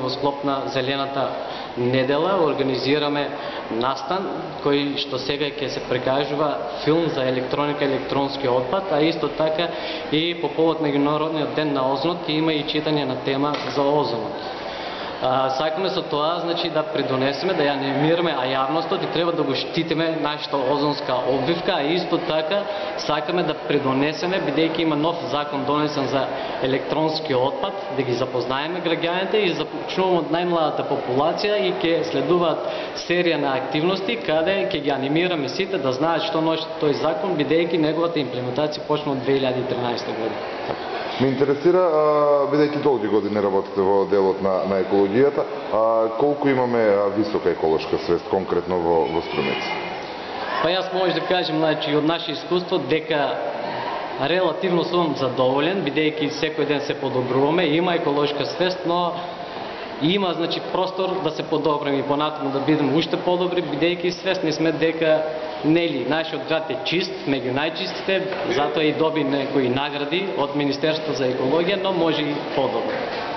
во склоп на Зелената недела организираме настан кој што сега ќе се прикажува филм за електроника и електронски отпад, а исто така и по повод меѓународниот ден на озонот ќе има и читање на тема за озонот. Сакаме со тоа, значи, да придонесеме, да ја анимираме, а јавностот и треба да го штитиме нашата озонска обвивка, а исто така сакаме да придонесеме, бидејќи има нов закон донесен за електронски отпад, да ги запознаеме граѓаните и започнуваме од најмладата популација и ќе следуваат серија на активности каде ќе ги анимираме сите да знаат што носи тој закон, бидејќи неговата имплементација почна од 2013 година. Ме интересира, бидејќи долги години работите во делот на екологијата, колку имаме висока еколошка свест конкретно во Струмица? Па јас може да кажем, значи, од наше искуство дека релативно сум задоволен, бидејќи секој ден се подобруваме, има еколошка свест, но има, значи, простор да се подобриме и понатаму да бидеме уште подобри, бидејќи свесни сме дека нели нашиот град е чист, меѓу најчистите, затоа и доби некои награди од Министерството за екологија, но може и подобро.